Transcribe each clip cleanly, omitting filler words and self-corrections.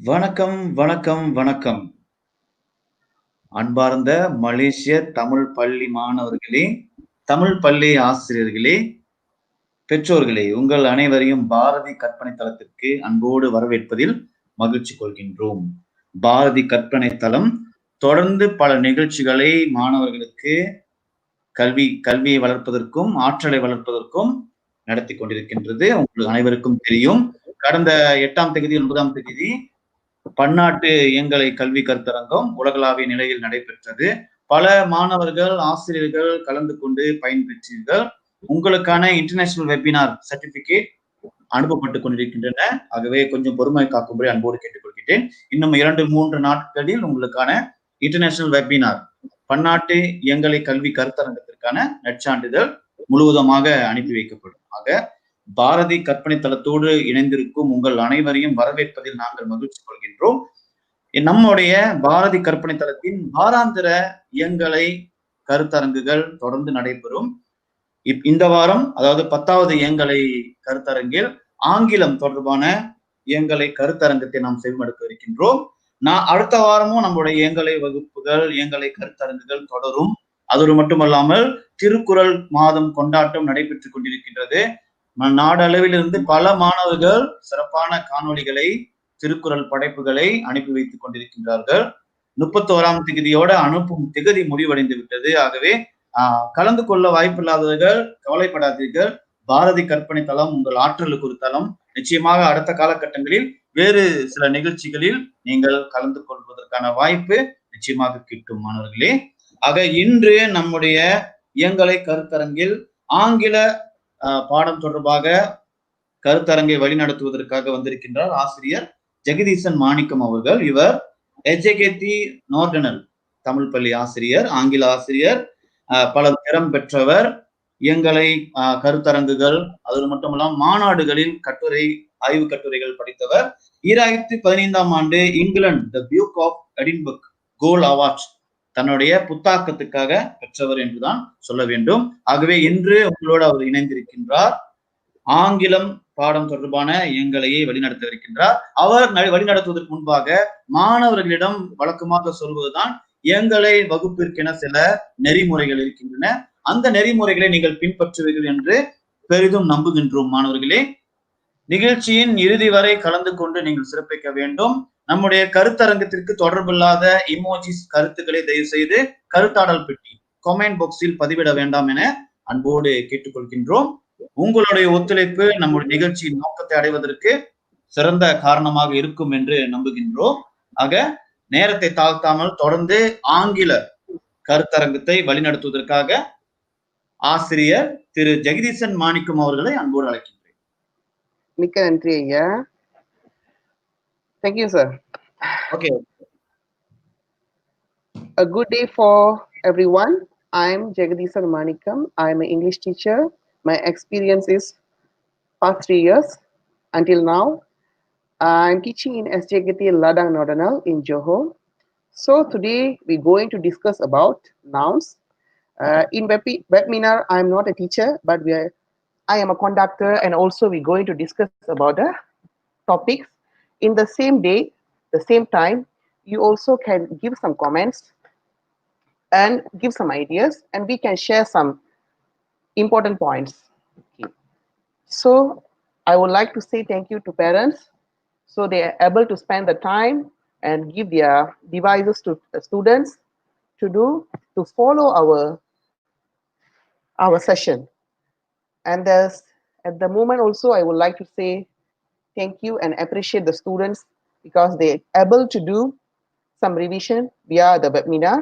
வணக்கம், வணக்கம், வணக்கம். அன்பார்ந்த மலேசிய தமிழ் பள்ளி மாணவர்களே, தமிழ் பள்ளி ஆசிரியர்களே, பெற்றோர்களே, உங்கள் அனைவரையும் பாரதி கற்பனை தளத்திற்கு அன்போடு வரவேற்பதில் மகிழ்ச்சி கொள்கின்றோம். பாரதி கற்பனை தளம் தொடர்ந்து பல நிகழ்ச்சிகளை மாணவர்களுக்கு கல்வியை வளர்ப்பதற்கும், ஆற்றலை வளர்ப்பதற்கும் நடத்தி கொண்டிருக்கின்றது. உங்களுக்கு அனைவருக்கும் தெரியும். கடந்த 8ஆம் தேதி, 9ஆம் தேதி பன்னாட்டு இயங்கலை கல்வி கருத்தரங்கம் உலகளாவிய நிலையில் நடைபெற்றது. பல மாணவர்கள், ஆசிரியர்கள் கலந்து கொண்டு பயன்பெற்றீர்கள். உங்களுக்கான இன்டர்நேஷனல் வெபினார் சர்டிபிகேட் அனுப்பப்பட்டுக் கொண்டிருக்கின்றன. ஆகவே கொஞ்சம் பொறுமை காக்கும்படி அன்போடு கேட்டுக்கொள்கிறேன். இன்னும் 2-3 நாட்களில் உங்களுக்கான இன்டர்நேஷனல் வெபினார் பன்னாட்டு இயங்கலை கல்வி கருத்தரங்கத்திற்கான நற்சான்றிதழ் முழுவதுமாக அனுப்பி வைக்கப்படும். ஆக பாரதி கற்பனை தளத்தோடு இணைந்திருக்கும் உங்கள் அனைவரையும் வரவேற்பதில் நாங்கள் மகிழ்ச்சி கொள்கின்றோம். நம்முடைய பாரதி கற்பனை தளத்தின் வாராந்திர இயங்கலை கருத்தரங்குகள் தொடர்ந்து நடைபெறும். இந்த வாரம், அதாவது 10வது இயங்கலை கருத்தரங்கில் ஆங்கிலம் தொடர்பான இயங்கலை கருத்தரங்கத்தை நாம் செவிமடுக்க இருக்கின்றோம். அடுத்த வாரமும் நம்முடைய இயங்கலை வகுப்புகள், இயங்கலை கருத்தரங்குகள் தொடரும். அதோடு மட்டுமல்லாமல் திருக்குறள் மாதம் கொண்டாட்டம் நடைபெற்றுக் கொண்டிருக்கின்றது. நாடளவிலிருந்து பல மாணவர்கள் சிறப்பான காணொளிகளை, திருக்குறள் படைப்புகளை அனுப்பி வைத்துக் கொண்டிருக்கின்றார்கள். 31ஆம் தேதியோட அனுப்பும் திகதி முடிவடைந்து விட்டது. ஆகவே கலந்து கொள்ள வாய்ப்பில்லாதவர்கள் கவலைப்படாதீர்கள். பாரதி கற்பனை தளம் உங்கள் ஆற்றலுக்கு ஒரு தளம். நிச்சயமாக அடுத்த காலகட்டங்களில் வேறு சில நிகழ்ச்சிகளில் நீங்கள் கலந்து கொள்வதற்கான வாய்ப்பு நிச்சயமாக கிட்டும் மாணவர்களே. ஆக இன்று நம்முடைய இயங்கலை கருத்தரங்கில் ஆங்கில பாடம் தொடர்பாக கருத்தரங்கை வழிநடத்துவதற்காக வந்திருக்கின்றார் ஆசிரியர் ஜெகதீசன் மாணிக்கம் அவர்கள். இவர் SJKT நோர்டனல் தமிழ் பள்ளி ஆசிரியர், ஆங்கில ஆசிரியர், பல திறம் பெற்றவர். இயங்கலை கருத்தரங்குகள், அது மட்டுமல்லாமல் மாநாடுகளில் ஆய்வு கட்டுரைகள் படித்தவர். 2015ஆம் ஆண்டு இங்கிலாந்து the Duke of Edinburgh gold award தன்னுடைய புத்தாக்கத்துக்காக பெற்றவர் என்றுதான் சொல்ல வேண்டும். ஆகவே இன்று உங்களோடு அவர் இணைந்திருக்கின்றார். ஆங்கிலம் பாடம் தொடர்பான இயங்கலையை வழிநடத்தவிருக்கின்றார். அவர் வழிநடத்துவதற்கு முன்பாக மாணவர்களிடம் வழக்கமாக சொல்வதுதான், இயங்கலை வகுப்பிற்கென சில நெறிமுறைகள் இருக்கின்றன. அந்த நெறிமுறைகளை நீங்கள் பின்பற்றுவீர்கள் என்று பெரிதும் நம்புகின்றோம் மாணவர்களே. நிகழ்ச்சியின் இறுதி வரை கலந்து கொண்டு நீங்கள் சிறப்பிக்க வேண்டும். நம்முடைய கருத்தரங்கத்திற்கு தொடர்பில்லாத இமோஜிஸ் கருத்துக்களை தயவு செய்து கருத்தாடல் பெட்டி கமெண்ட் பாக்ஸில் பதிவிட வேண்டாம் என அன்போடு கேட்டுக்கொள்கின்றோம். உங்களுடைய ஒத்துழைப்பு நம்முடைய நிகழ்ச்சியின் நோக்கத்தை அடைவதற்கு சிறந்த காரணமாக இருக்கும் என்று நம்புகின்றோம். ஆக நேரத்தை தாழ்த்தாமல் தொடர்ந்து ஆங்கில கருத்தரங்கத்தை வழிநடத்துவதற்காக ஆசிரியர் திரு ஜெகதீசன் மாணிக்கம் அவர்களை அன்போடு அழைக்கின்றேன். மிக்க நன்றி ஐயா. Thank you, sir. Okay. A good day for everyone. I'm Jagatisan Manickam. I'm an English teacher. My experience is past 3 years. Until now, I'm teaching in SJKT Ladang Nordanal in Johor. So today we're going to discuss about nouns. In webinar, I'm not a teacher, but I am a conductor, and also we're going to discuss about the topics. In the same day, the same time, you also can give some comments and give some ideas, and we can share some important points. Okay. So I would like to say thank you to parents, so they are able to spend the time and give their devices to the students to follow our session. And at the moment also, I would like to say thank you and appreciate the students, because they're able to do some revision via the webinar,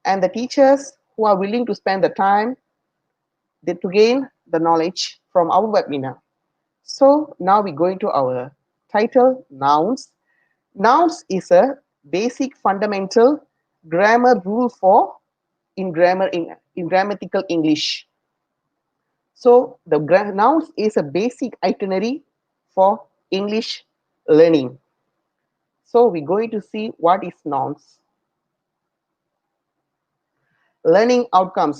and the teachers who are willing to spend the time to gain the knowledge from our webinar. So now we go into our title, nouns. Nouns is a basic fundamental grammar rule in grammatical English. So the nouns is a basic itinerary for English learning. So we're going to see what is nouns. Learning outcomes.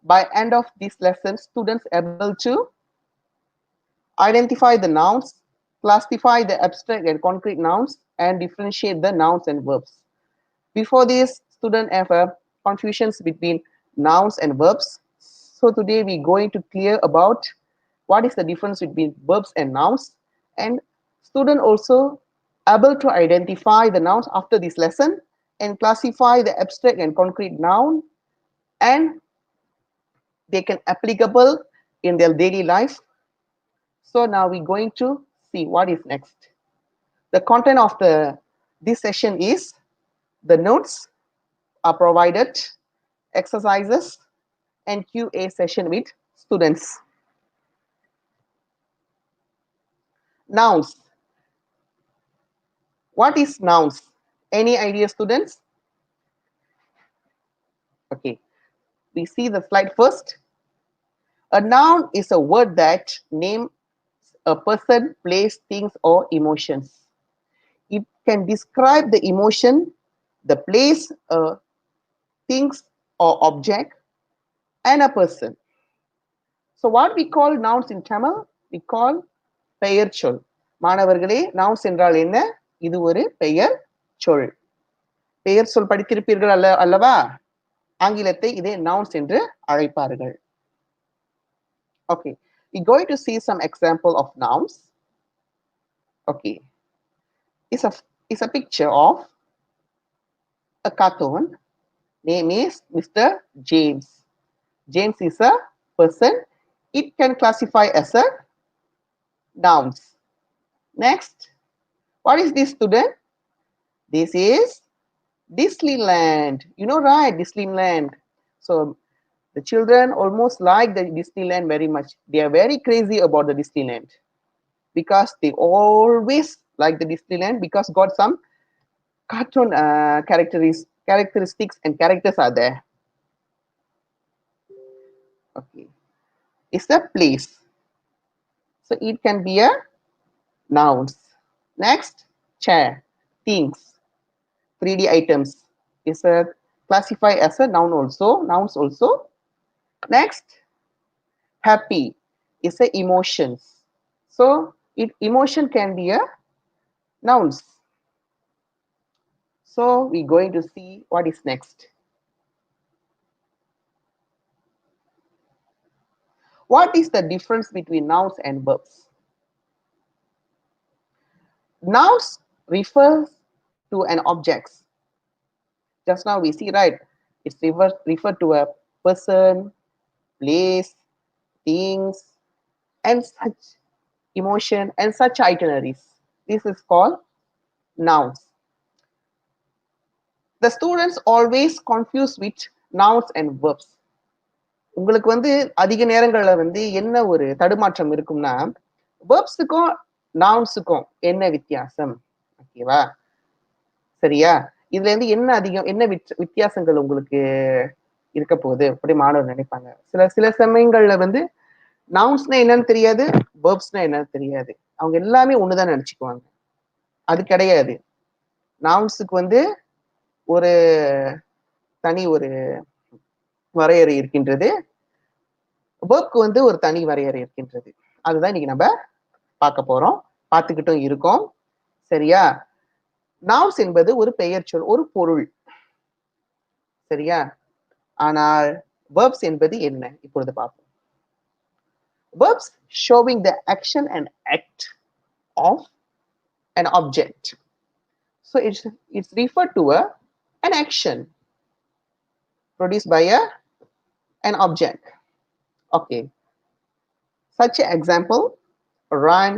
By end of this lesson, students are able to identify the nouns, classify the abstract and concrete nouns, and differentiate the nouns and verbs. Before this, student have confusions between nouns and verbs. So today we're going to clear about what is the difference between verbs and nouns, and student also able to identify the nouns after this lesson and classify the abstract and concrete noun, and they can applicable in their daily life. So now we're going to see what is next. The content of this session is the notes are provided, exercises, and QA session with students. Nouns. What is nouns? Any idea, students? Okay, we see the slide first. A noun is a word that names a person, place, things, or emotions. It can describe the emotion, the place, things, or object, and a person. So what we call nouns in Tamil, we call பெயர் சொல். மாணவர்களே, nouns என்றால் என்ன? இது ஒரு பெயர் சொல். பெயர் சொல் படித்திருப்பீர்கள் அல்லவா? ஆங்கிலத்தை இதே nouns என்று அழைப்பார்கள். Okay, we're going to see some example of nouns. Okay, it's a picture of a cartoon. Name is Mr. James. James is a person. It can classify as a nouns. Next, what is this, student? This is Disneyland. You know, right? Disneyland. So the children almost like the Disneyland very much. They are very crazy about the Disneyland because they always like the Disneyland because got some cartoon characteristics and characters are there. Okay, it's a place. So it can be a nouns. Next, chair, things, 3D items is a classify as a noun also, nouns also. Next, happy is a emotions. So emotion can be a nouns. So we're going to see what is next. What is the difference between nouns and verbs? Nouns refers to an object. Just now we see, right? It's refer to a person, place, things, and such emotion and such itineraries. This is called nouns. The students always confuse with nouns and verbs. உங்களுக்கு வந்து அதிக நேரங்கள்ல வந்து என்ன ஒரு தடுமாற்றம் இருக்கும்னா, verbsக்கும் nounsக்கும் என்ன வித்தியாசம்? ஓகேவா? சரியா? இதுல இருந்து என்ன வித்தியாசங்கள் உங்களுக்கு இருக்க போகுது அப்படி மாணவர் நினைப்பாங்க. சில சமயங்கள்ல வந்து நவுன்ஸ்னா என்னன்னு தெரியாது, வேர்ப்ஸ்னா என்னன்னு தெரியாது. அவங்க எல்லாமே ஒண்ணுதான் நினைச்சுக்குவாங்க. அது கிடையாது. நவுன்ஸுக்கு வந்து ஒரு தனி ஒரு வரையறை இருக்கின்றது, வேர்ப்க்கு வந்து ஒரு தனி வரையறை இருக்கின்றது. அதுதான் இன்னைக்கு நம்ம பார்க்க போறோம், பார்த்துக்கிட்டும் இருக்கோம். சரியா? நவுன்ஸ் என்பது ஒரு பெயர் சொல், ஒரு பொருள். சரியா? ஆனால் வேர்ப்ஸ் என்பது என்ன? இப்பொழுது பார்ப்போம். Verbs showing the action and act of an object. So it's referred to an action produced by an object. Okay. Such an example: run,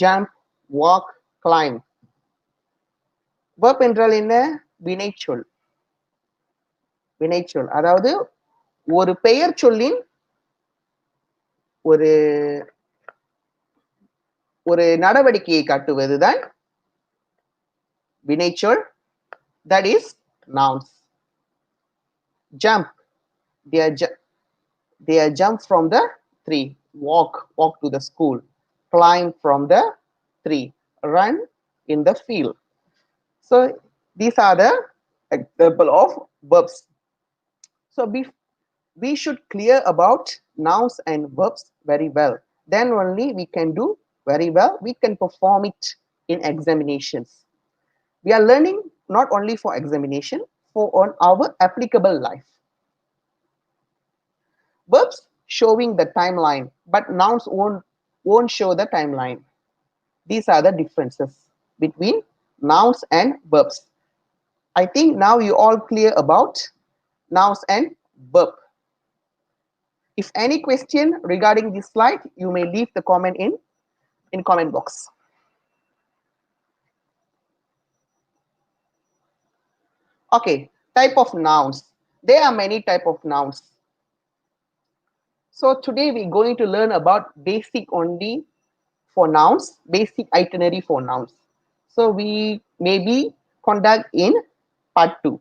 jump, walk, climb. Verb என்றால் என்ன? வினைச்சொல். வினைச்சொல் அதாவது ஒரு பெயர் சொல்லின் ஒரு ஒரு நடவடிக்கையை காட்டுவதுதான் வினைச்சொல். That is nouns. Jump, they are jump from the tree. Walk to the school. Climb from the tree. Run in the field. So these are the example of verbs. So we should clear about nouns and verbs very well. Then only we can do very well. We can perform it in examinations. We are learning not only for examination, for on our applicable life. Verbs showing the timeline, but nouns won't show the timeline. These are the differences between nouns and verbs. I think now you all clear about nouns and verb. If any question regarding this slide, you may leave the comment in comment box. Okay, type of nouns. There are many type of nouns. So today we're going to learn about basic only for nouns, basic itinerary for nouns. So we maybe conduct in part 2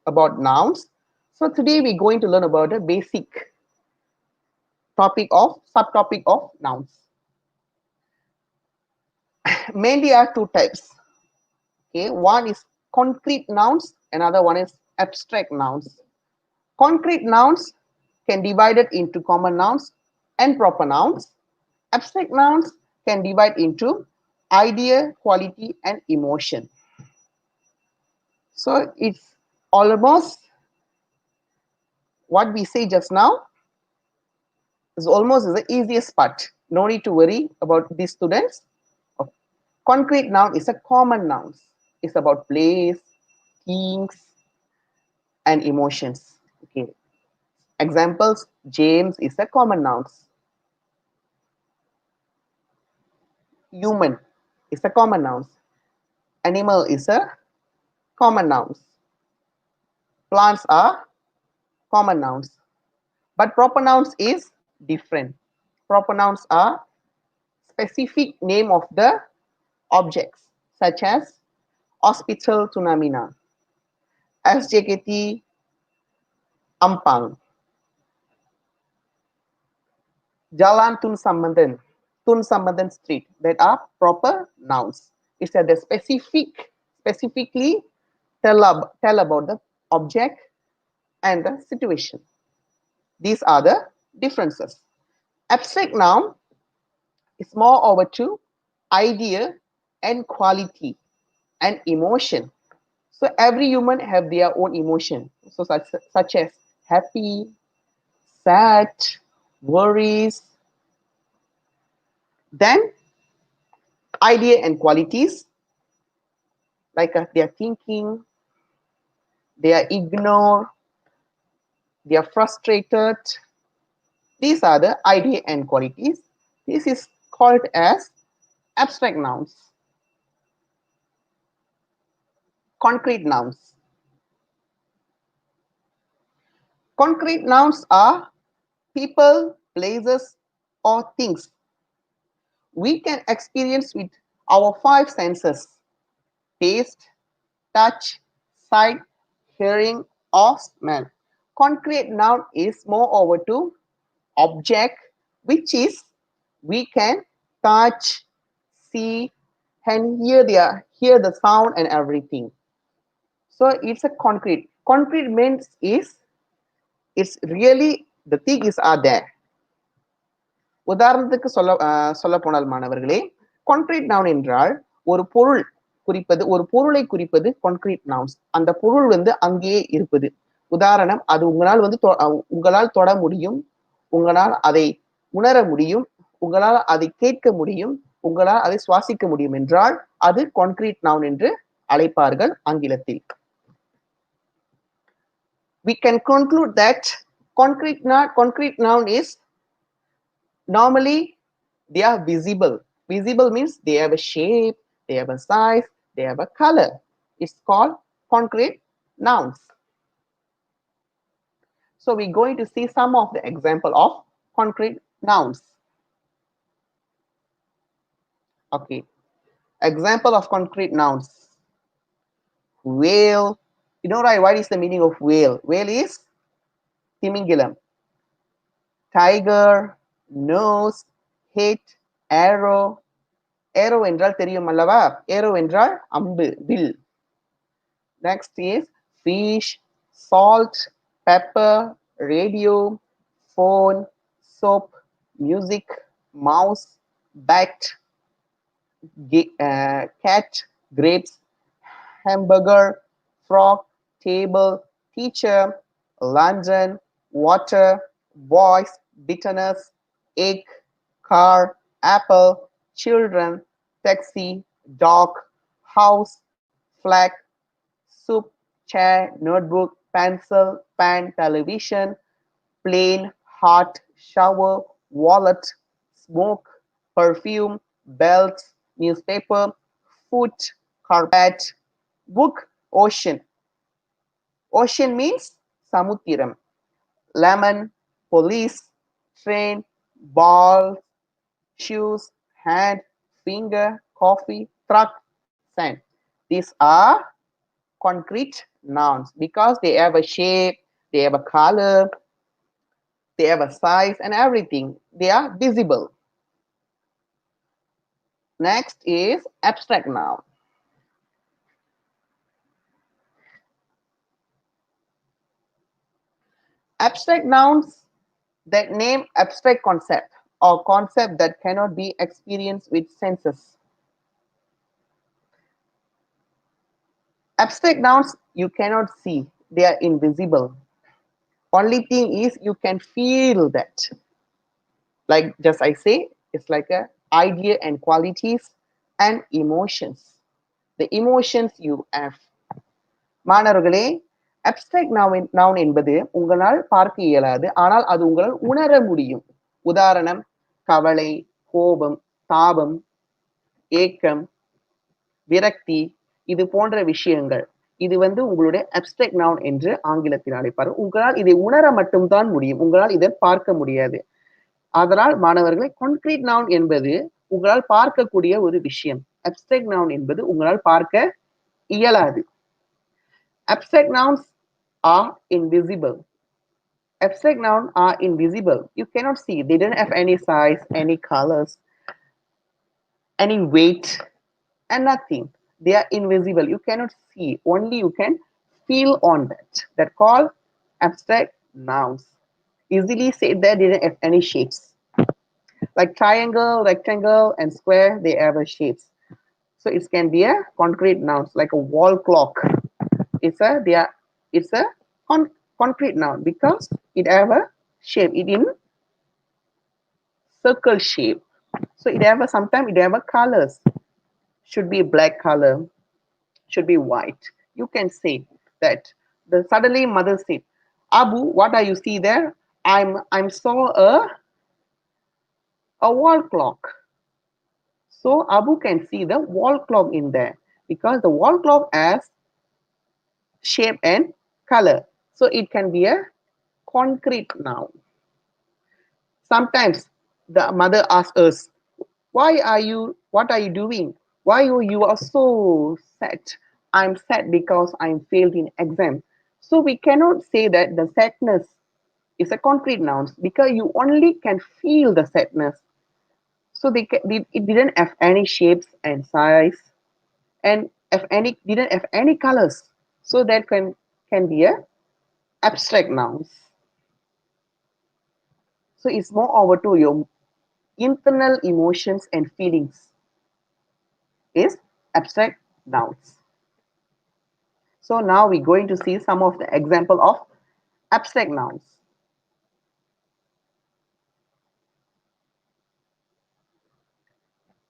about nouns. So today we're going to learn about the basic subtopic of nouns. Mainly are two types. Okay, one is concrete nouns, another one is abstract nouns. Concrete nouns can divide it into common nouns and proper nouns. Abstract nouns can divide into idea, quality, and emotion. So it's almost what we say just now is almost the easiest part. No need to worry about these students. Concrete noun is a common noun. It's about place, things, and emotions. Okay. Examples: James is a common noun. Human is a common noun. Animal is a common noun. Plants are common nouns. But proper nouns is different. Proper nouns are specific name of the objects, such as Hospital Tunamina, SJKT Ampang, Jalan Tun Sambandan Street, that are proper nouns. It's that they specifically tell about the object and the situation. These are the differences. Abstract noun is more over to idea and quality and emotion. So every human have their own emotion. So such as happy, sad, worries. Then idea and qualities, like they are thinking, they are ignored, they are frustrated. These are the idea and qualities. This is called as abstract nouns. Concrete nouns. Concrete nouns are people, places, or things we can experience with our five senses: taste, touch, sight, hearing, or smell. Concrete noun is more over to object, which is we can touch, see, and hear the sound and everything. So it's a concrete. Concrete means it's really the things are there. உதாரணத்துக்கு சொல்ல போனால் மாணவர்களே, concrete noun என்றால் ஒரு பொருள் குறிப்பது, ஒரு பொருளை குறிப்பது கான்கிரீட் நவுன்ஸ். அந்த பொருள் அங்கேயே இருப்பது. உதாரணம், அது உங்களால் தொட முடியும், உங்களால் அதை உணர முடியும், உங்களால் அதை கேட்க முடியும், உங்களால் அதை சுவாசிக்க முடியும் என்றால் அது கான்கிரீட் நவுன் என்று அழைப்பார்கள் ஆங்கிலத்தில். We can conclude that concrete noun is normally they are visible. Visible means they have a shape, they have a size, they have a color. It's called concrete nouns. So we're going to see some of the example of concrete nouns. Okay. Example of concrete nouns. Whale. You know, right? What is the meaning of whale? Whale is timingilam. Tiger, nose, head, arrow. Arrow என்றால் தெரியும் அல்லவா? Arrow என்றால் அம்பு, will. Next is fish, salt, pepper, radio, phone, soap, music, mouse, bat, cat, grapes, hamburger, frog, table, teacher, London, water, voice, bitterness, egg, car, apple, children, taxi, dog, house, flag, soup, chair, notebook, pencil, pen, television, plane, heart, shower, wallet, smoke, perfume, belt, newspaper, foot, carpet, book, ocean. Ocean means samutiram. Lemon, police, train, ball, shoes, hand, finger, coffee, truck, sand. These are concrete nouns because they have a shape, they have a color, they have a size and everything. They are visible. Next is abstract noun. Abstract nouns that name abstract concept or concept that cannot be experienced with senses. Abstract nouns you cannot see, they are invisible. Only thing is you can feel that. Like just I say, it's like a idea and qualities and emotions. The emotions you have. மாணவர்களே abstract noun என்பது உங்களால் பார்க்க இயலாது, ஆனால் அது உங்களால் உணர முடியும். உதாரணம் கவலை, கோபம், தாபம், ஏக்கம், விரக்தி, இது போன்ற விஷயங்கள். இது உங்களுடைய அப்ஸ்ட்ராக்ட் நவுன் என்று ஆங்கிலத்தில் அழைப்பார். உங்களால் இதை உணர மட்டும்தான் முடியும், உங்களால் இதை பார்க்க முடியாது. அதனால் மாணவர்களே கான்கிரீட் நவுன் என்பது உங்களால் பார்க்கக்கூடிய ஒரு விஷயம். அப்ஸ்ட்ராக்ட் நவுன் என்பது உங்களால் பார்க்க இயலாது. Abstract nouns are invisible. Abstract nouns are invisible. You cannot see. They don't have any size, any colors, any weight, and nothing. They are invisible. You cannot see. Only you can feel on that. That called abstract nouns. Easily said that they don't have any shapes. Like triangle, rectangle, and square, they have a shapes. So it can be a concrete nouns like a wall clock. It's a concrete noun because it have a shape. It in circle shape. So it have sometimes it have a colors. Should be black color. Should be white. You can say that. Suddenly mother said, Abu, what are you see there? I'm saw a wall clock. So Abu can see the wall clock in there because the wall clock has shape and color. So it can be a concrete noun. Sometimes the mother asks us, what are you doing? Why you are so sad? I'm sad because I'm failed in exam. So we cannot say that the sadness is a concrete noun because you only can feel the sadness. So it didn't have any shapes and size and didn't have any colors. So that can be a abstract nouns. So it's more over to your internal emotions and feelings is abstract nouns. So now we're going to see some of the example of abstract nouns.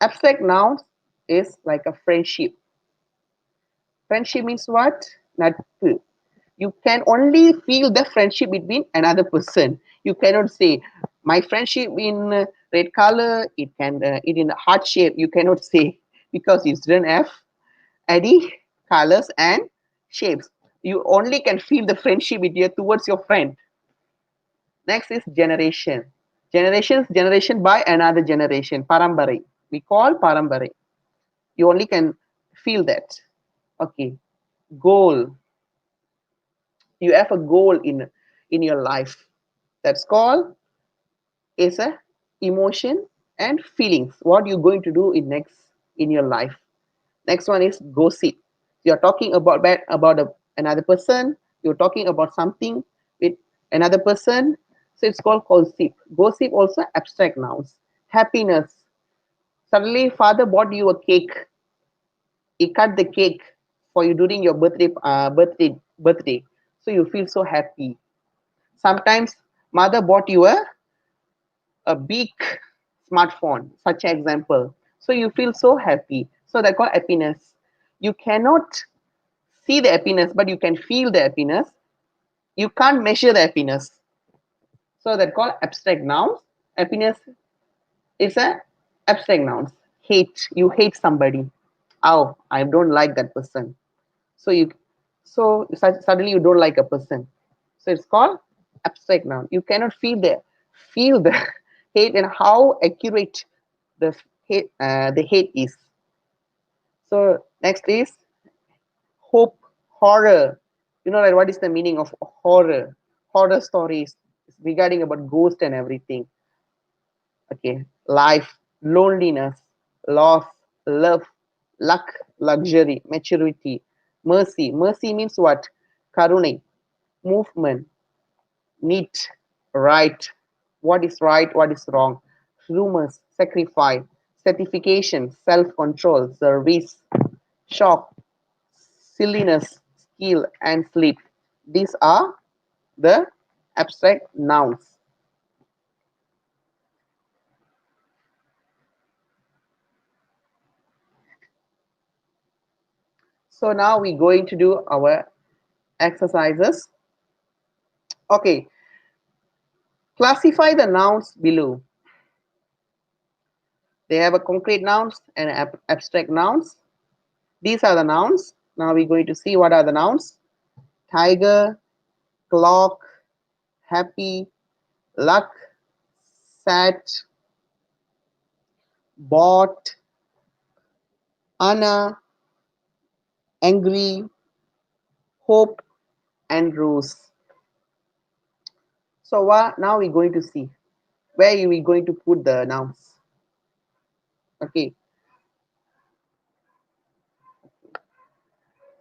Abstract nouns is like a friendship. Friendship means what? நட்பு. You can only feel the friendship between another person. You cannot say my friendship in red color. It in heart shape. You cannot say because it doesn't have any colors and shapes. You only can feel the friendship with you towards your friend. Next is generation. Generation by another generation. Parambarai. We call parambarai. You only can feel that. Okay. Goal. You have a goal in your life. That's called is a emotion and feelings. What you're going to do in your life. Next one is gossip. You're talking about another person. You're talking about something with another person. So it's called gossip. Gossip also abstract nouns. Happiness. Suddenly father bought you a cake. He cut the cake. for you during your birthday. So you feel so happy. Sometimes mother bought you a big smartphone, such an example. So you feel so happy. So that's called happiness. You cannot see the happiness, but you can feel the happiness. You can't measure the happiness. So that's called abstract nouns. Happiness is a abstract nouns. Hate. You hate somebody. Oh, I don't like that person. So suddenly you don't like a person. So it's called abstract noun. You cannot feel the hate and how accurate the hate is. So next is hope, horror. You know, like, what is the meaning of horror? Horror stories regarding about ghost and everything. Okay, life, loneliness, loss, love, luck, luxury, maturity, mercy. Mercy means what? Karunai, movement, neat, right, what is right, what is wrong, rumors, sacrifice, certification, self-control, service, shock, silliness, skill, and sleep. These are the abstract nouns. So now we're going to do our exercises. Okay, classify the nouns below. They have a concrete nouns and abstract nouns. These are the nouns. Now we're going to see what are the nouns. Tiger, clock, happy, luck, sad, bought, Anna, angry, hope, and rose. So now we're going to see where are we going to put the nouns. Okay,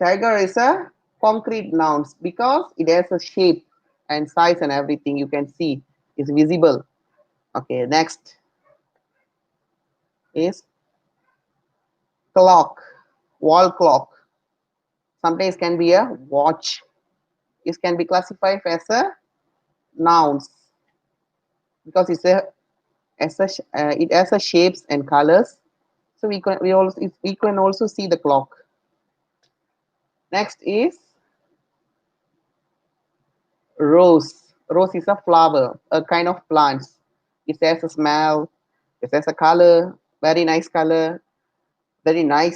tiger is a concrete noun because it has a shape and size and everything. You can see is visible. Okay, next is clock, wall clock. Sometimes can be a watch. It can be classified as a nouns because it has a shapes and colors. So we can also see the clock. Next is rose. Rose is a flower, a kind of plant. It has a smell. It has a color, very nice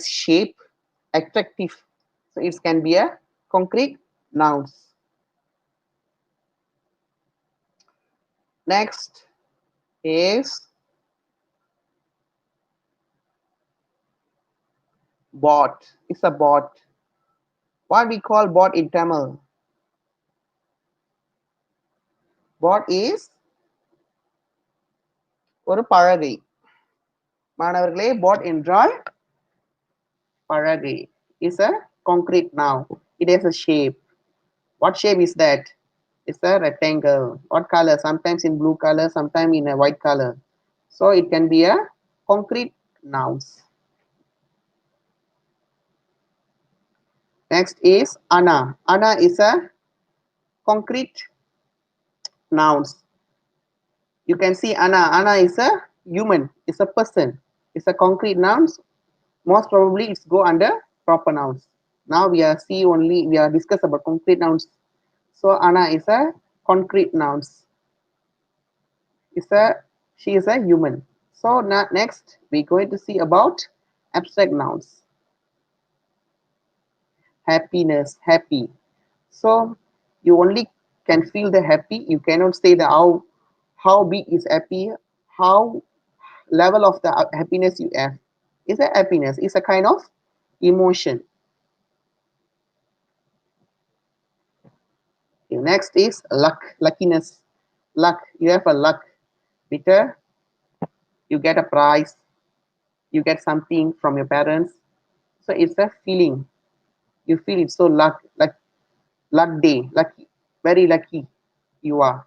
shape, attractive. So it can be a concrete nouns. Next is bot. It's a bot. What we call bot in Tamil? Bot is ஒரு பலகை. மாணவர்களே, bot என்றால் பலகை. Is a concrete noun. It has a shape. What shape is that? It's a rectangle. What color? Sometimes in blue color, sometimes in a white color. So it can be a concrete nouns. Next is Anna. Anna is a concrete nouns. You can see Anna. Anna is a human. It's a person. It's a concrete nouns. Most probably it's go under proper nouns. Now we are discuss about concrete nouns. So Anna is a concrete nouns. She is a human. So next we're going to see about abstract nouns. Happiness, happy. So you only can feel the happy. You cannot say the how big is happy, how level of the happiness you have. It's a happiness. It's a kind of emotion. Okay, next is luck, luckiness. Luck. You have a luck. Peter, you get a prize. You get something from your parents. So it's a feeling. You feel it's so luck day, lucky, very lucky you are.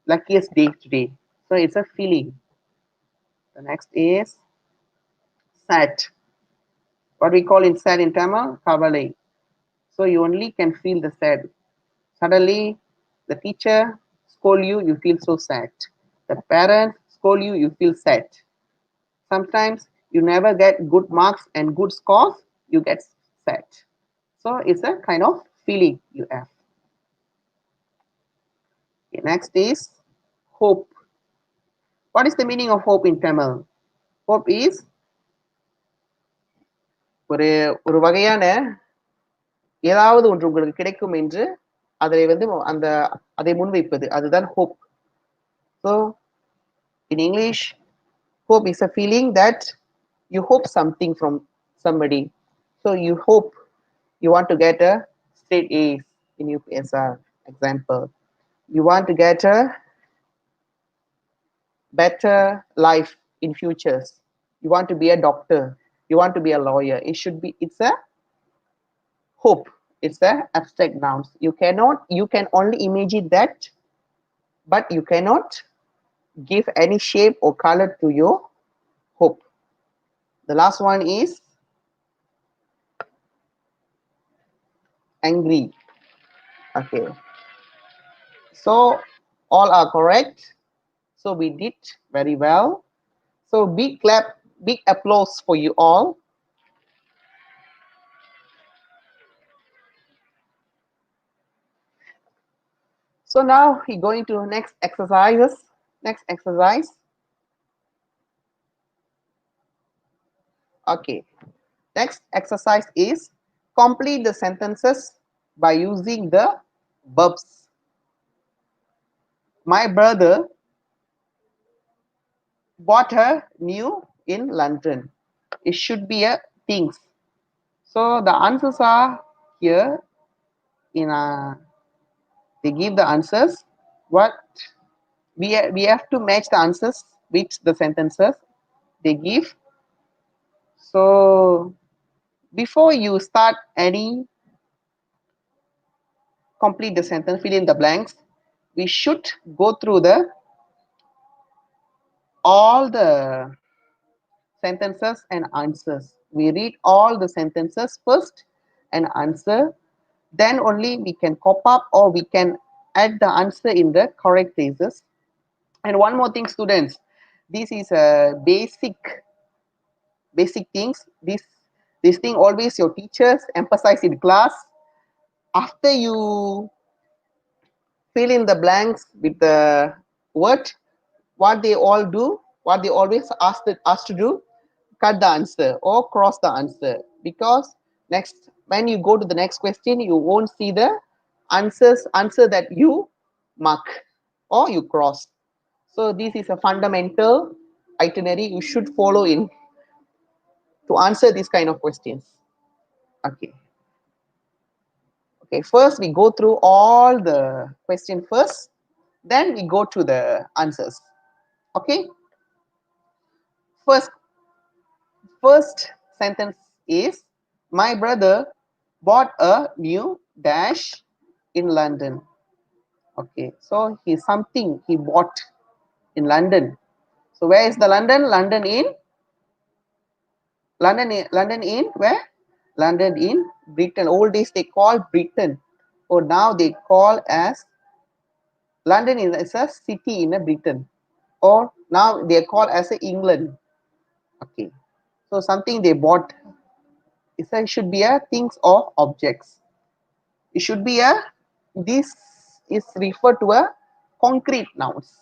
Luckiest day today. So it's a feeling. The next is sad. What we call in sad in Tamil, kavalai. So you only can feel the sad. Suddenly, the teacher scold you, you feel so sad. The parent scold you, you feel sad. Sometimes you never get good marks and good scores, you get sad. So it's a kind of feeling you have. Okay, next is hope. What is the meaning of hope in Tamil? Hope is ஒரு ஒரு வகையான ஏதாவது ஒன்று உங்களுக்கு கிடைக்கும் என்று அதை வந்து அந்த அதை முன்வைப்பது, அதுதான் hope. So in English, hope is a feeling that you hope something from somebody. So you hope you want to get a straight A's in UPSR example. You want to get a better life in futures. You want to be a doctor. You want to be a lawyer. It's a hope. It's a abstract nouns. You can only imagine that, but you cannot give any shape or color to your hope. The last one is angry. Okay. So all are correct. So we did very well. So big clap, big applause for you all. So now we going to next exercises. Next exercise. Okay. Next exercise is complete the sentences by using the verbs. My brother bought her new in London. It should be a things. So the answers are here in they give the answers. What we have to match the answers with the sentences they give. So before you start any complete the sentence, fill in the blanks, we should go through all the sentences and answers. We read all the sentences first and answer, then only we can cop up or we can add the answer in the correct places. And one more thing, students, this is a basic things. This thing always your teachers emphasize in class. After you fill in the blanks with the word, what they all do, what they always ask us to do, cut the answer or cross the answer, because next when you go to the next question you won't see the answer that you mark or you cross. So this is a fundamental itinerary you should follow in to answer these kind of questions. Okay. Okay, first we go through all the question first, then we go to the answers. Okay. First sentence is, my brother bought a new dash in London. Okay, so he's something he bought in London. So where is the London? London in where? London in Britain. Old days they call Britain, or now they call as London is a city in a Britain, or now they call as a England. Okay, so something they bought. It should be a things or objects. It should be a, this is referred to a concrete nouns.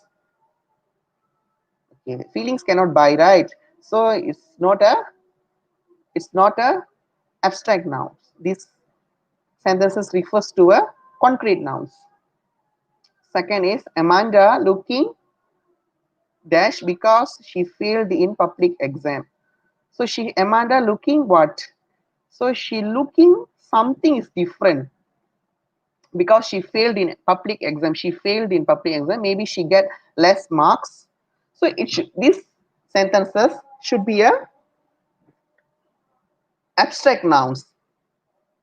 Okay, feelings cannot buy, right? So it's not a abstract noun. This sentences refers to a concrete nouns. Second is, Amanda looking dash because she failed in public exam. So Amanda looking what? So she looking something is different because she failed in public exam. Maybe she get less marks. So these sentences should be a abstract nouns.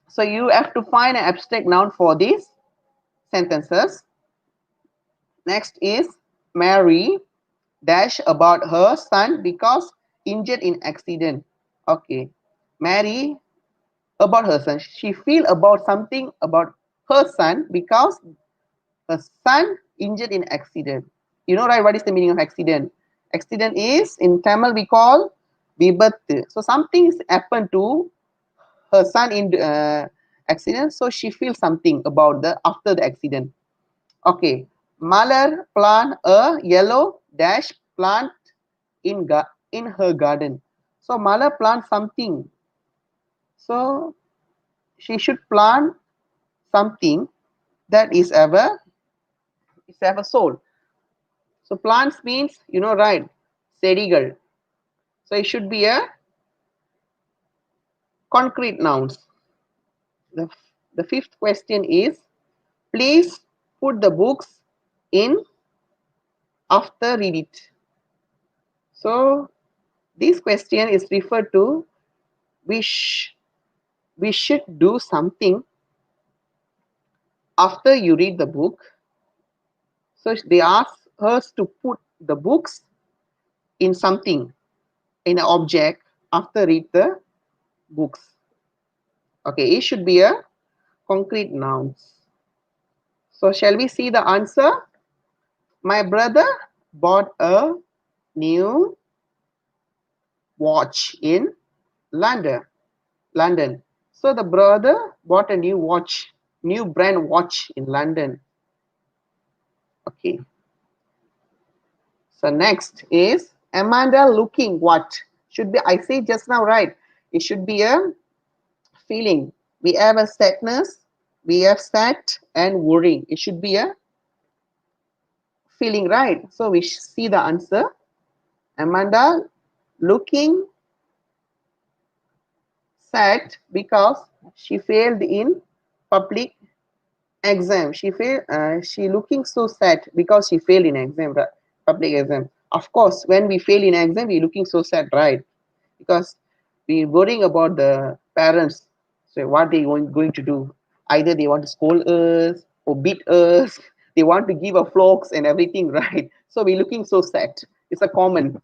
So you have to find an abstract noun for these sentences. Next is, Mary dash about her son because injured in accident. Okay, Mary about her son. She feel about something about her son because her son injured in accident. You know, right? What is the meaning of accident? Accident is in Tamil we call vibattu. So something happened to her son in accident, so she feels something about the after the accident. Okay, Malar plant a yellow dash plant in her garden. So Malar plant something. So she should plant something that is ever sold. So plants means you know right, செடிகள். So it should be a concrete nouns. The, the fifth question is please put the books in after read it. So this question is referred to we, we should do something after you read the book. So they ask us to put the books in something, in an object after read the books. Okay, it should be a concrete nouns. So shall we see the answer? My brother bought a new watch in London. London. So the brother bought a new watch, new brand watch in London. Okay. So next is Amanda looking what? Should be, I say just now, right? It should be a feeling. We have a sadness, we have sad and worrying. It should be a feeling, right? So we see the answer. Amanda looking sad because she failed in public exam. She looking so sad because she failed in exam, public exam. Of course, when we fail in exam, we looking so sad, right? Because we worrying about the parents. So what they going to do? Either they want to scold us or beat us. They want to give a flocks and everything, right? So we looking so sad. It's a common.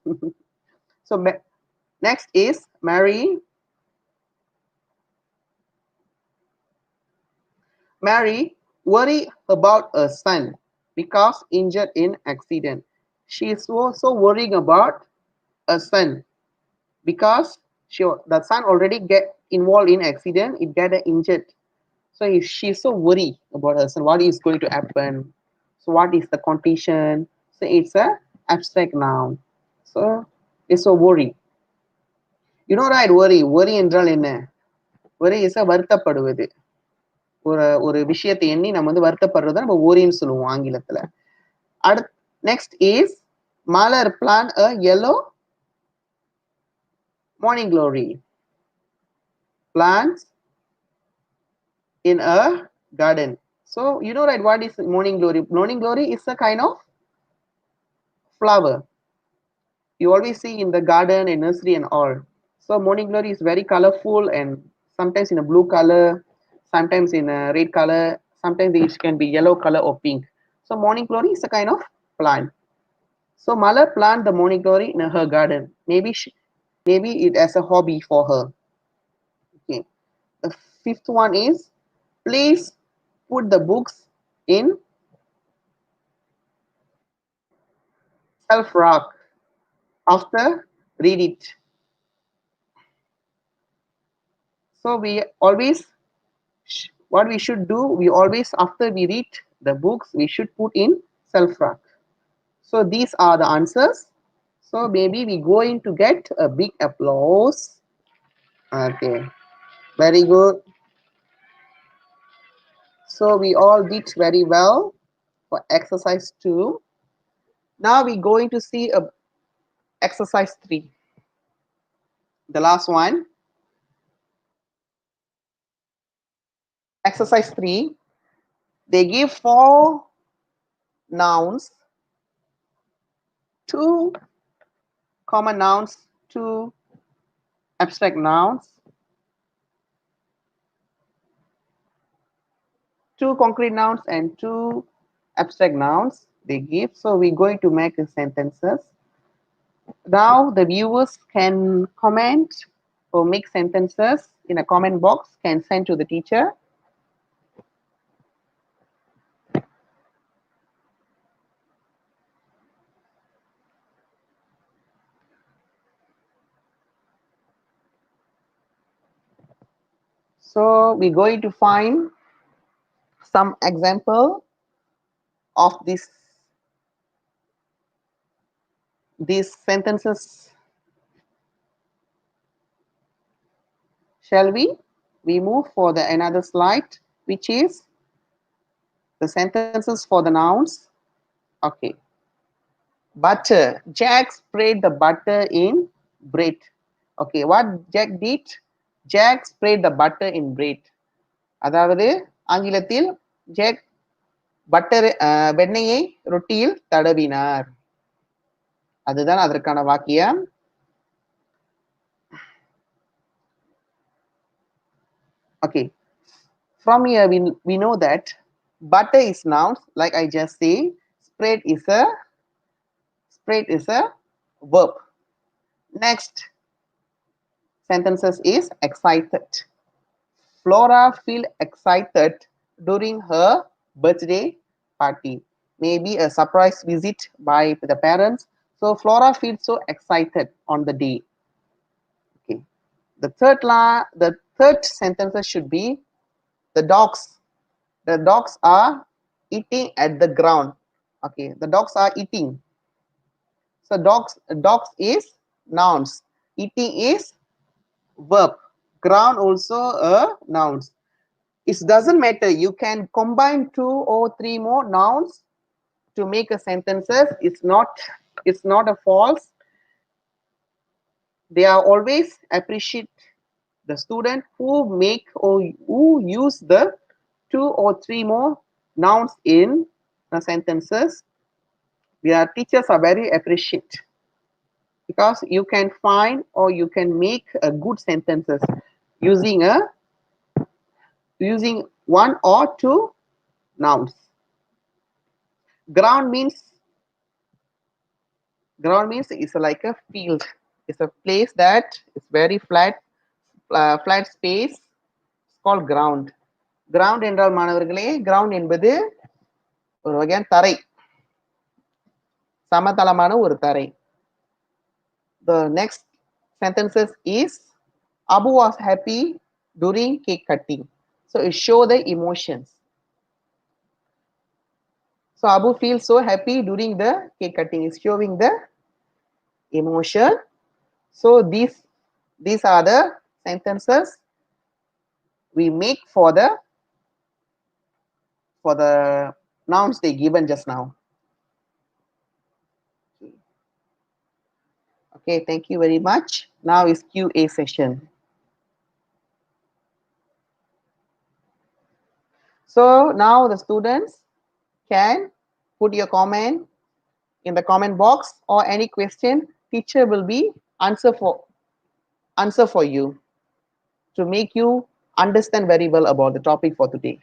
So next is Mary worry about her son because injured in accident. She is also worrying about her son because the son already get involved in accident, it get injured. So she's so worried about her son, what is going to happen. So what is the condition? So it's a abstract noun. So it's so worry. You know right, worry என்றால் என்ன? Worry is a வருத்தப்படுவது. ஒரு ஒரு விஷயத்தை எண்ணி நம்ம வந்து வருத்தப்படுறத நம்ம ஓரின்னு சொல்லுவோம் ஆங்கிலத்துல. அடுத்து next is Malar plan a yellow morning glory plants in a garden. So you know right what is morning glory? Morning glory is a kind of flower you always see in the garden and nursery and all. So morning glory is very colorful and sometimes in a blue color, sometimes in a red color, sometimes it can be yellow color or pink. So morning glory is a kind of plant. So Mala plant the morning glory in her garden. Maybe it as a hobby for her. Okay. The fifth one is please put the books in self rock after read it. So we always what we should do, we always after we read the books we should put in self rock. So these are the answers. So maybe we going to get a big applause. Okay, very good. So we all did very well for exercise 2. Now we're going to see exercise 3, the last one. Exercise 3, they give 4 nouns, 2 common nouns, 2 abstract nouns, 2 concrete nouns and 2 abstract nouns they give. So we're going to make the sentences. Now the viewers can comment who make sentences in a comment box can send to the teacher. So we're going to find some example of these sentences. Shall we? We move for the another slide, which is the sentences for the nouns. Okay. Butter. Jack sprayed the butter in bread. Okay, what Jack did? Jack sprayed the butter in bread. அதாவது ஆங்கிலத்தில் jack butter வெண்ணெயை ரொட்டியில் தடவினார். அதுதான் அதற்கான வாக்கியம். Okay. From here we know that butter is nouns, like I just say. Spread is a verb. Next sentences is excited. Flora feel excited during her birthday party. Maybe a surprise visit by the parents. So Flora feels so excited on the day. Okay. The third sentence should be the dogs. The dogs are eating at the ground. Okay, the dogs are eating. So dogs is nouns. Eating is verb. Ground also a nouns. It doesn't matter. You can combine 2 or 3 more nouns to make a sentences. It's not a false. They are always appreciate the student who make or who use the 2 or 3 more nouns in the sentences. Their teachers are very appreciate because you can find or you can make a good sentences using 1 or 2 nouns. Ground means it's like a field. It's a place that is very flat space. It's called ground. Ground என்றால் மாணவர்களே, ground என்பது ஒரு வகையான தரை, சமதளமான ஒரு தரை. The next sentences is Abu was happy during cake cutting. So it show the emotions. So Abu feels so happy during the cake cutting. Is showing the emotion. So these are the sentences we make for the nouns they given just now. Okay, thank you very much. Now is QA session. So now the students can put your comment in the comment box, or any question teacher will be answer for you to make you understand very well about the topic for today.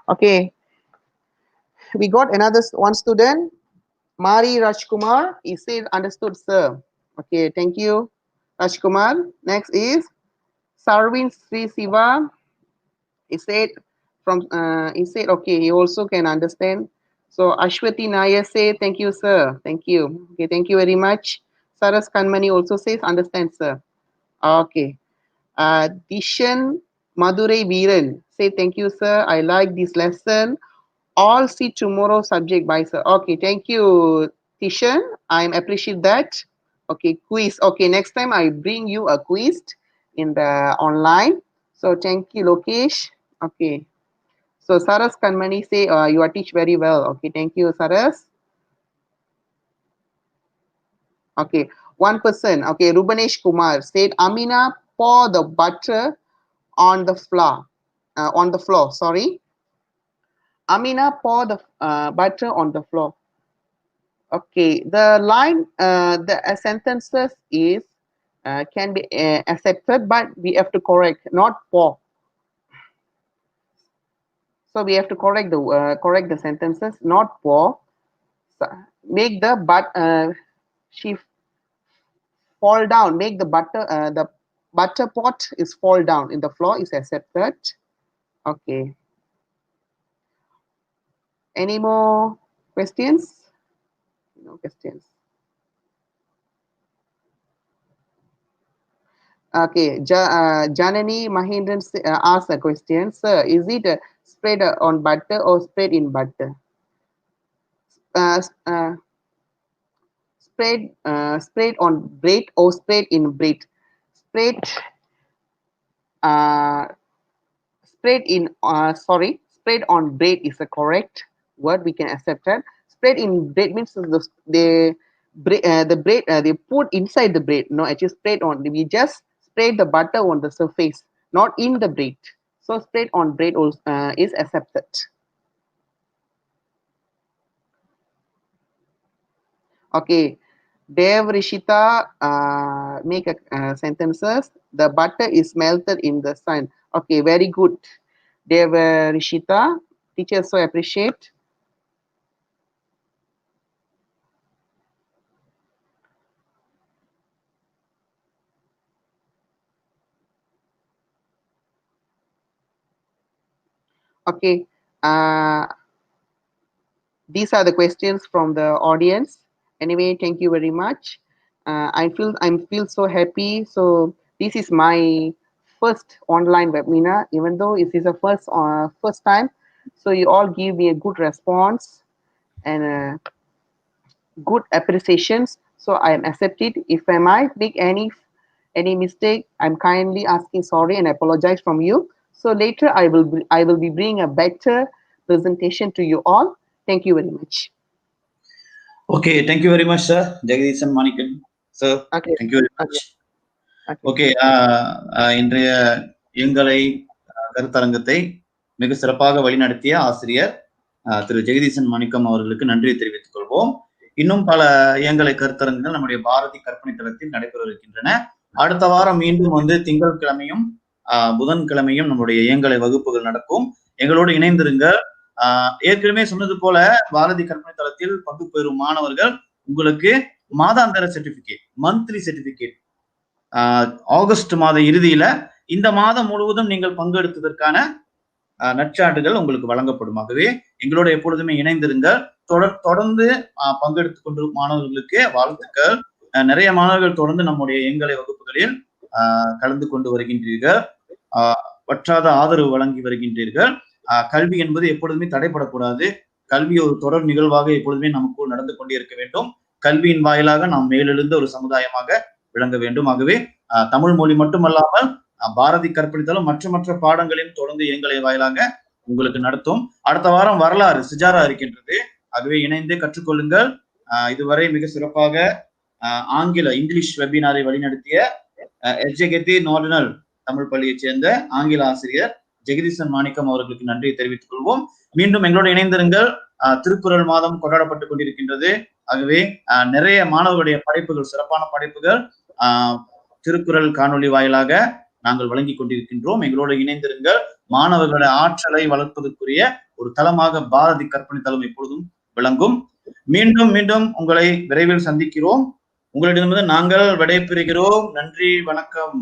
Okay, we got another one student, Mari Rajkumar. He said understood, sir. Okay, thank you, Rajkumar. Next is Sarvin Sri Siva. He said okay, he also can understand. So Ashwati Nair say thank you, sir. Thank you. Okay, thank you very much. Saras Kanmani also says understand, sir. Okay. Dishan Madurai Veeran say thank you, sir. I like this lesson. All see tomorrow subject by sir. Okay, thank you, Tishan. I appreciate that. Okay, quiz. Okay, next time I bring you a quiz in the online. So thank you, Lokesh. Okay. So Saras Kanmani say you are teach very well. Okay, thank you, Saras. Okay, one person. Okay, Rubanesh Kumar said Amina pour the butter on the floor. Sorry. Amina pour the butter on the floor. Okay, the line, the sentences is can be accepted, but we have to correct, not pour. So we have to correct the sentences, not pour. make the she fall down. Make the butter pot is fall down in the floor is accepted. Okay. Any more questions? No questions. Okay, Janani Mahindran asked a question. Sir, is it spread on butter or spread in butter? Uh, uh, spread on bread or spread in bread? Spread uh, spread on bread is the correct word. We can accept that. Spread in bread means the bread they put inside the bread. No, actually spread on. We just spread the butter on the surface, not in the bread. So spread on bread also, is accepted. Okay. Dev Rishita make a sentences. The butter is melted in the sun. Okay, very good. Dev Rishita, teachers so appreciate. Okay, these are the questions from the audience. Anyway, thank you very much. I feel so happy. So this is my first online webinar, even though it is the first time. So you all give me a good response and good appreciations. So I am accepted. If I might make any mistake, I'm kindly asking sorry and apologize from you. So later I will be bringing a better presentation to you all. Thank you very much. Okay, thank you very much, sir. Jagadisan Manickam, sir. Okay. Thank you very much. Okay. இன்றைய எங்களை கருத்தரங்கத்தை மிக சிறப்பாக வழிநடத்திய ஆசிரியர் திரு ஜெகதீசன் மணிக்கம் அவர்களுக்கு நன்றியை தெரிவித்துக் கொள்வோம். இன்னும் பல இயங்கலை கருத்தரங்குகள் நம்முடைய பாரதி கற்பனை தளத்தில் நடைபெற இருக்கின்றன. அடுத்த வாரம் மீண்டும் திங்கட்கிழமையும் புதன்கிழமையும் நம்முடைய இயங்கலை வகுப்புகள் நடக்கும். எங்களோடு இணைந்திருங்க. ஏற்கனவே சொன்னது போல பாரதி கற்பனை தளத்தில் பங்கு பெறும் மாணவர்கள் உங்களுக்கு மாதாந்திர சர்டிபிகேட், மந்த்லி சர்டிபிகேட் ஆகஸ்ட் மாத இறுதியில இந்த மாதம் முழுவதும் நீங்கள் பங்கெடுத்ததற்கான நற்சான்றுகள் உங்களுக்கு வழங்கப்படும். ஆகவே எங்களோட எப்பொழுதுமே இணைந்திருங்க. தொடர்ந்து பங்கெடுத்துக் கொண்டு மாணவர்களுக்கு வாழ்த்துக்கள். நிறைய மாணவர்கள் தொடர்ந்து நம்முடைய இயங்கலை வகுப்புகளில் கலந்து கொண்டு வருகின்றீர்கள். வற்றாத ஆதரவு வழங்கி வருகின்றீர்கள். கல்வி என்பது எப்பொழுதுமே தடைபடக்கூடாது. கல்வி ஒரு தொடர் நிகழ்வாக எப்பொழுதுமே நமக்குள் நடந்து கொண்டே இருக்க வேண்டும். கல்வியின் வாயிலாக நாம் மேலெழுந்த ஒரு சமுதாயமாக விளங்க வேண்டும். ஆகவே தமிழ் மொழி மட்டுமல்லாமல் பாரதி கற்பித்தலும் மற்ற பாடங்களையும் தொடர்ந்து இயங்கலை வாயிலாக உங்களுக்கு நடத்தும். அடுத்த வாரம் வரலாறு சிஜாரா இருக்கின்றது. ஆகவே இணைந்து கற்றுக்கொள்ளுங்கள். இதுவரை மிக சிறப்பாக இங்கிலீஷ் வெபினாரை வழிநடத்திய SJKT நார்டினல் தமிழ் பள்ளியைச் சேர்ந்த ஆங்கில ஆசிரியர் ஜெகதீசன் மாணிக்கம் அவர்களுக்கு நன்றியை தெரிவித்துக் கொள்வோம். மீண்டும் எங்களோடு இணைந்திருங்கள். திருக்குறள் மாதம் கொண்டாடப்பட்டுக் கொண்டிருக்கின்றது. ஆகவே நிறைய மாணவர்களுடைய படைப்புகள், சிறப்பான படைப்புகள் திருக்குறள் காணொலி வாயிலாக நாங்கள் வழங்கி கொண்டிருக்கின்றோம். எங்களோடு இணைந்திருங்கள். மாணவர்களுடைய ஆற்றலை வளர்ப்பதற்குரிய ஒரு தளமாக பாரதி கற்பனை தளம் எப்பொழுதும் விளங்கும். மீண்டும் உங்களை விரைவில் சந்திக்கிறோம். உங்களிடமிருந்து நாங்கள் விடைபெறுகிறோம். நன்றி, வணக்கம்.